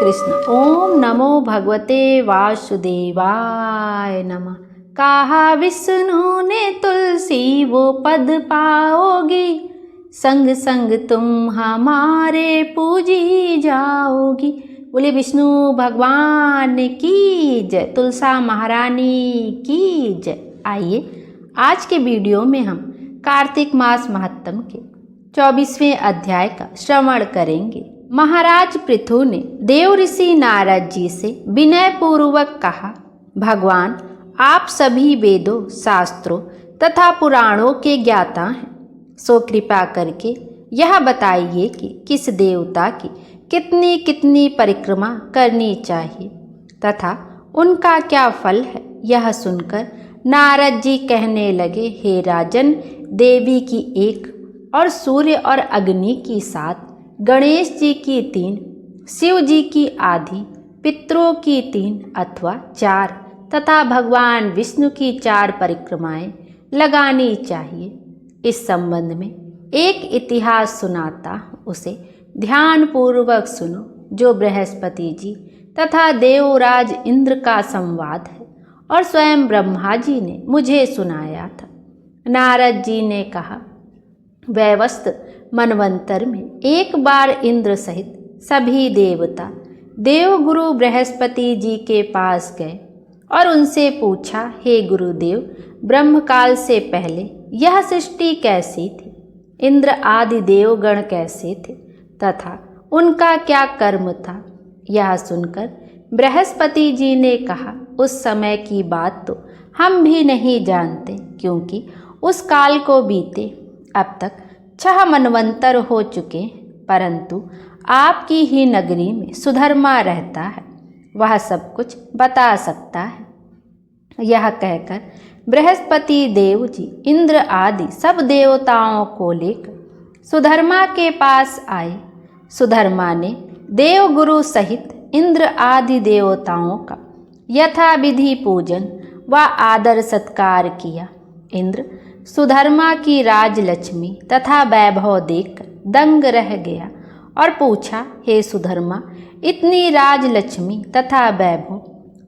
कृष्ण। ओम नमो भगवते वासुदेवाय नमः। कहा विष्णु ने तुलसी वो पद पाओगी, संग संग तुम हमारे पूजी जाओगी। बोले विष्णु भगवान की जय, तुलसा महारानी की जय। आइए आज के वीडियो में हम कार्तिक मास महात्म के 24वें अध्याय का श्रवण करेंगे। महाराज पृथु ने देव ऋषि नारद जी से विनय पूर्वक कहा, भगवान आप सभी वेदों, शास्त्रों तथा पुराणों के ज्ञाता हैं, सो कृपा करके यह बताइए कि किस देवता की कितनी कितनी परिक्रमा करनी चाहिए तथा उनका क्या फल है। यह सुनकर नारद जी कहने लगे, हे राजन, देवी की 1 और सूर्य और अग्नि की 7, गणेश जी की 3, शिव जी की आधी, पितरों की 3 अथवा 4 तथा भगवान विष्णु की 4 परिक्रमाएं लगानी चाहिए। इस संबंध में एक इतिहास सुनाता हूँ, उसे ध्यानपूर्वक सुनो, जो बृहस्पति जी तथा देवराज इंद्र का संवाद है और स्वयं ब्रह्मा जी ने मुझे सुनाया था। नारद जी ने कहा, वैवस्वत मनवंतर में एक बार इंद्र सहित सभी देवता देवगुरु बृहस्पति जी के पास गए और उनसे पूछा, हे गुरुदेव, ब्रह्मकाल से पहले यह सृष्टि कैसी थी, इंद्र आदि देवगण कैसे थे तथा उनका क्या कर्म था। यह सुनकर बृहस्पति जी ने कहा, उस समय की बात तो हम भी नहीं जानते, क्योंकि उस काल को बीते अब तक 6 मनवंतर हो चुके हैं, परंतु आपकी ही नगरी में सुधर्मा रहता है, वह सब कुछ बता सकता है। यह कहकर बृहस्पति देव जी इंद्र आदि सब देवताओं को लेकर सुधर्मा के पास आए। सुधर्मा ने देवगुरु सहित इंद्र आदि देवताओं का यथाविधि पूजन व आदर सत्कार किया। इंद्र सुधर्मा की राजलक्ष्मी तथा वैभव देखकर दंग रह गया और पूछा, हे सुधर्मा, इतनी राजलक्ष्मी तथा वैभव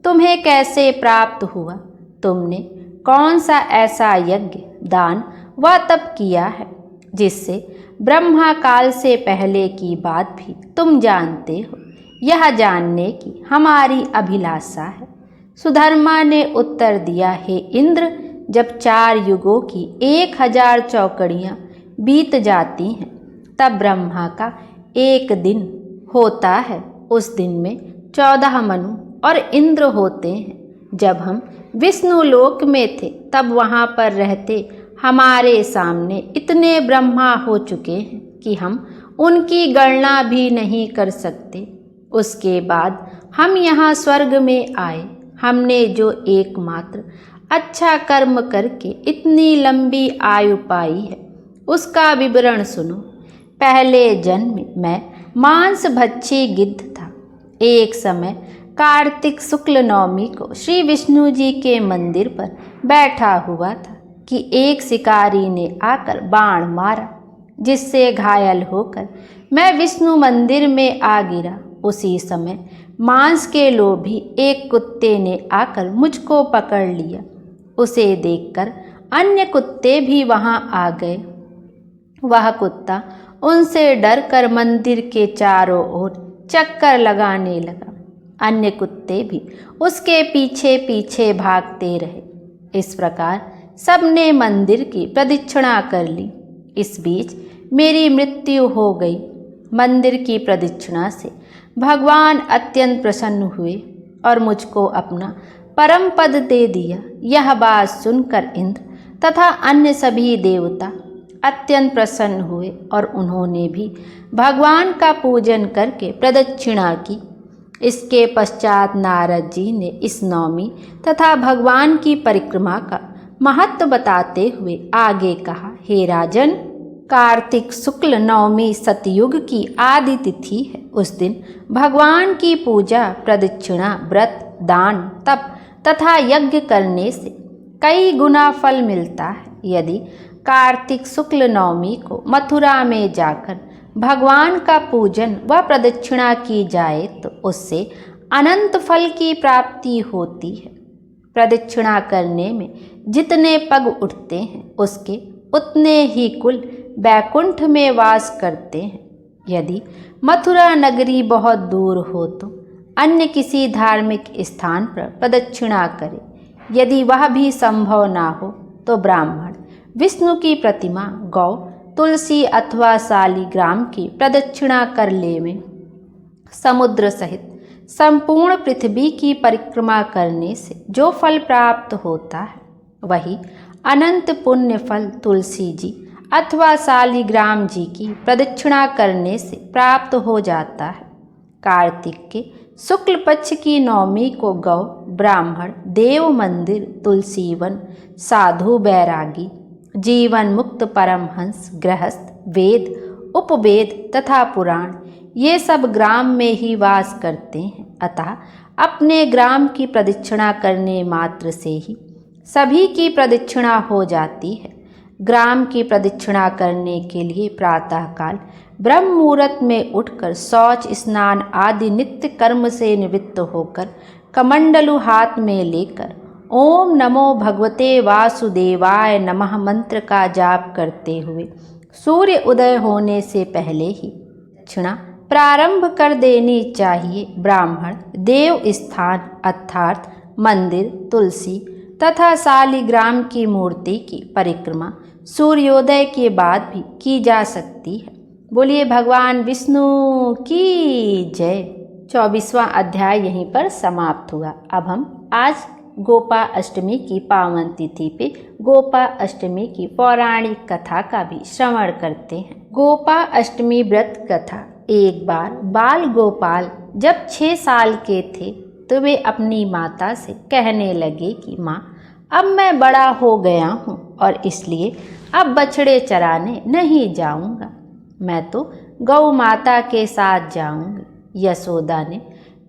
तुम्हें कैसे प्राप्त हुआ? तुमने कौन सा ऐसा यज्ञ, दान व तप किया है जिससे ब्रह्मा काल से पहले की बात भी तुम जानते हो? यह जानने की हमारी अभिलाषा है। सुधर्मा ने उत्तर दिया, हे इंद्र, जब 4 युगों की 1000 चौकड़ियाँ बीत जाती हैं तब ब्रह्मा का एक दिन होता है। उस दिन में 14 मनु और इंद्र होते हैं। जब हम विष्णु लोक में थे तब वहाँ पर रहते हमारे सामने इतने ब्रह्मा हो चुके हैं कि हम उनकी गणना भी नहीं कर सकते। उसके बाद हम यहाँ स्वर्ग में आए। हमने जो एकमात्र अच्छा कर्म करके इतनी लंबी आयु पाई है उसका विवरण सुनो। पहले जन्म में मैं मांस भक्षी गिद्ध था। एक समय कार्तिक शुक्ल नवमी को श्री विष्णु जी के मंदिर पर बैठा हुआ था कि एक शिकारी ने आकर बाण मारा, जिससे घायल होकर मैं विष्णु मंदिर में आ गिरा। उसी समय मांस के लोभी एक कुत्ते ने आकर मुझको पकड़ लिया। उसे देखकर अन्य कुत्ते भी वहां आ गए। वह कुत्ता उनसे डरकर मंदिर के चारों ओर चक्कर लगाने लगा। अन्य कुत्ते भी उसके पीछे पीछे भागते रहे। इस प्रकार सबने मंदिर की प्रदक्षिणा कर ली। इस बीच मेरी मृत्यु हो गई। मंदिर की प्रदक्षिणा से भगवान अत्यंत प्रसन्न हुए और मुझको अपना परम पद दे दिया। यह बात सुनकर इंद्र तथा अन्य सभी देवता अत्यंत प्रसन्न हुए और उन्होंने भी भगवान का पूजन करके प्रदक्षिणा की। इसके पश्चात नारद जी ने इस नवमी तथा भगवान की परिक्रमा का महत्व बताते हुए आगे कहा, हे राजन, कार्तिक शुक्ल नवमी सतयुग की आदि तिथि है। उस दिन भगवान की पूजा, प्रदक्षिणा, व्रत, दान, तप तथा यज्ञ करने से कई गुना फल मिलता है। यदि कार्तिक शुक्ल नवमी को मथुरा में जाकर भगवान का पूजन व प्रदक्षिणा की जाए तो उससे अनंत फल की प्राप्ति होती है। प्रदक्षिणा करने में जितने पग उठते हैं उसके उतने ही कुल बैकुंठ में वास करते हैं। यदि मथुरा नगरी बहुत दूर हो तो अन्य किसी धार्मिक स्थान पर प्रदक्षिणा करे। यदि वह भी संभव ना हो तो ब्राह्मण विष्णु की प्रतिमा, गौ, तुलसी अथवा शालिग्राम की प्रदक्षिणा कर लेवे। समुद्र सहित संपूर्ण पृथ्वी की परिक्रमा करने से जो फल प्राप्त होता है वही अनंत पुण्य फल तुलसी जी अथवा शालिग्राम जी की प्रदक्षिणा करने से प्राप्त हो जाता है। कार्तिक के शुक्ल पक्ष की नवमी को गौ, ब्राह्मण, देव मंदिर, तुलसीवन, साधु, बैरागी, जीवन मुक्त, परमहंस, गृहस्थ, वेद, उपवेद तथा पुराण ये सब ग्राम में ही वास करते हैं। अतः अपने ग्राम की प्रदक्षिणा करने मात्र से ही सभी की प्रदक्षिणा हो जाती है। ग्राम की प्रदक्षिणा करने के लिए प्रातःकाल ब्रह्म मुहूर्त में उठकर शौच, स्नान आदि नित्य कर्म से निवृत्त होकर कमंडलु हाथ में लेकर ओम नमो भगवते वासुदेवाय नमः मंत्र का जाप करते हुए सूर्य उदय होने से पहले ही दक्षिणा प्रारंभ कर देनी चाहिए। ब्राह्मण देव स्थान अर्थात मंदिर, तुलसी तथा शालिग्राम की मूर्ति की परिक्रमा सूर्योदय के बाद भी की जा सकती है। बोलिए भगवान विष्णु की जय। 24वां अध्याय यहीं पर समाप्त हुआ। अब हम आज गोपा अष्टमी की पावन तिथि पे गोपा अष्टमी की पौराणिक कथा का भी श्रवण करते हैं। गोपा अष्टमी व्रत कथा। एक बार बाल गोपाल जब 6 साल के थे तो वे अपनी माता से कहने लगे कि माँ, अब मैं बड़ा हो गया हूँ और इसलिए अब बछड़े चराने नहीं जाऊँगा, मैं तो गौ माता के साथ जाऊँगी। यशोदा ने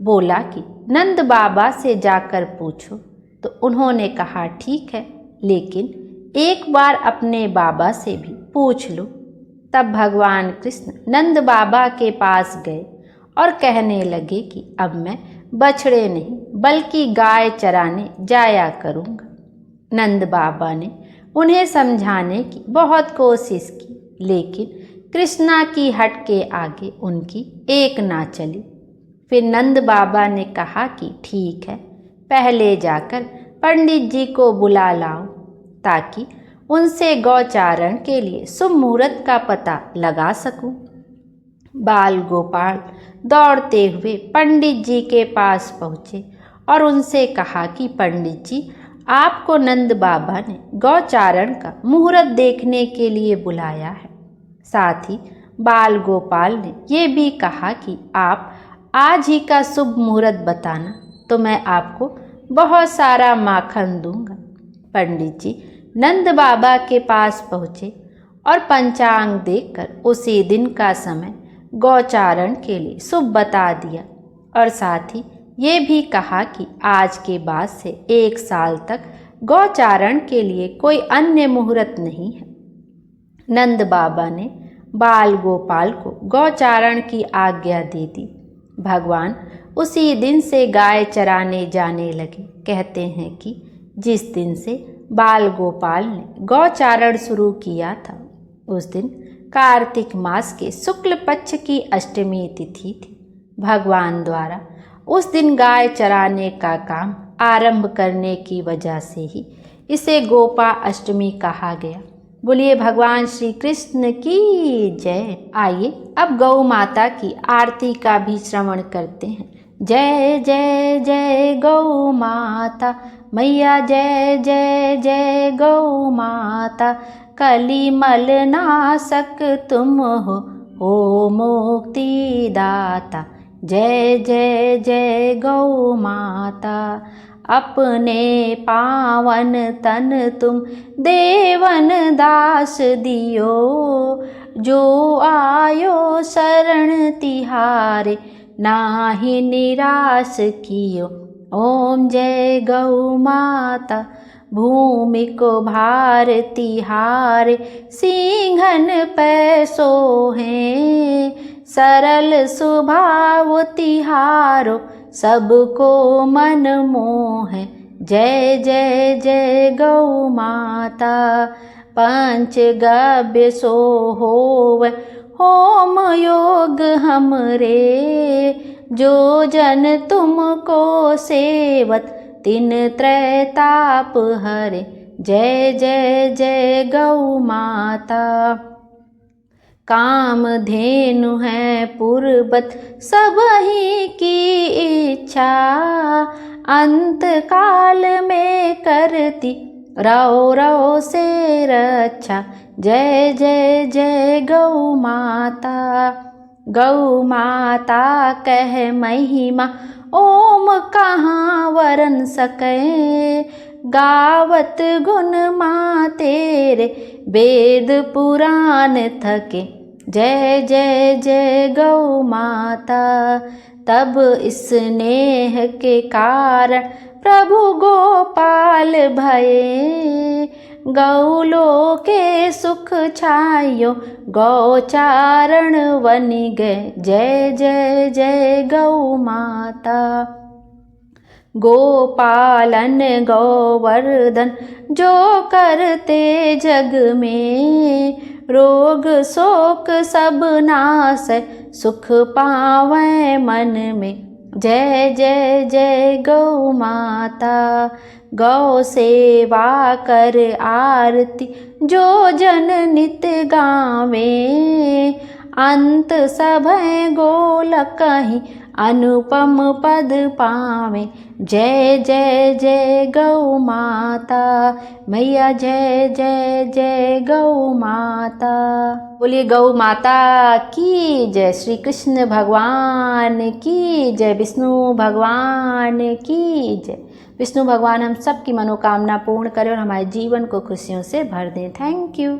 बोला कि नंद बाबा से जाकर पूछो। तो उन्होंने कहा ठीक है, लेकिन एक बार अपने बाबा से भी पूछ लो। तब भगवान कृष्ण नंद बाबा के पास गए और कहने लगे कि अब मैं बछड़े नहीं बल्कि गाय चराने जाया करूँगा। नंद बाबा ने उन्हें समझाने की बहुत कोशिश की, लेकिन कृष्णा की हट के आगे उनकी एक ना चली। फिर नंद बाबा ने कहा कि ठीक है, पहले जाकर पंडित जी को बुला लाओ ताकि उनसे गौचारण के लिए शुभ मुहूर्त का पता लगा सकूं। बाल गोपाल दौड़ते हुए पंडित जी के पास पहुँचे और उनसे कहा कि पंडित जी, आपको नंद बाबा ने गौचारण का मुहूर्त देखने के लिए बुलाया है। साथ ही बाल गोपाल ने ये भी कहा कि आप आज ही का शुभ मुहूर्त बताना तो मैं आपको बहुत सारा माखन दूंगा। पंडित जी नंद बाबा के पास पहुँचे और पंचांग देखकर उसी दिन का समय गौचारण के लिए शुभ बता दिया और साथ ही ये भी कहा कि आज के बाद से 1 साल तक गौचारण के लिए कोई अन्य मुहूर्त नहीं है। नंद बाबा ने बाल गोपाल को गौचारण की आज्ञा दे दी। भगवान उसी दिन से गाय चराने जाने लगे। कहते हैं कि जिस दिन से बाल गोपाल ने गौचारण शुरू किया था उस दिन कार्तिक मास के शुक्ल पक्ष की अष्टमी तिथि थी। भगवान द्वारा उस दिन गाय चराने का काम आरंभ करने की वजह से ही इसे गोपा अष्टमी कहा गया। बोलिए भगवान श्री कृष्ण की जय। आइए अब गौ माता की आरती का भी श्रवण करते हैं। जय जय जय गौ माता मैया, जय जय जय गौ माता, कलिमल नाशक तुम हो मुक्ति दाता। जय जय जय गौ माता, अपने पावन तन तुम देवन दास दियो, जो आयो शरण तिहारे नाहि निराश कियो। ओम जय गौ माता, भूमि को भारती हारे सिंघन पै सोहें। सरल स्वभाव तिहारो सबको मन मोहे। जय जय जय गौ माता पंच गव्य सो होवे। होम योग हमरे जो जन तुमको सेवत तिन त्रैताप हरे। जय जय जय गौ माता। कामधेनु है पूर्वत सबही की इच्छा। अंत काल में करती रौ रौ से रक्षा। जय जय जय गौ माता। गौ माता कह महिमा ओम कहाँ वरन सके। गावत गुण माँ तेरे वेद पुराण थके। जय जय जय गौ माता। तब स्नेह के कारण प्रभु गोपाल भये। गौलो के सुख छायो गौचारण बनि गए। जय जय जय गौ माता। गोपालन गोवर्धन जो करते जग में। रोग शोक सब नाश सुख पावै मन में। जय जय जय गौ माता। गौ सेवा कर आरती जो जन नित गावे। अंत सभय गोलक ही अनुपम पद पावे। जय जय जय गौ माता। मैया जय जय जय गौ माता। बोलिए गौ माता की जय। श्री कृष्ण भगवान की जय। विष्णु भगवान की जय। विष्णु भगवान हम सब की मनोकामना पूर्ण करें और हमारे जीवन को खुशियों से भर दें। Thank you.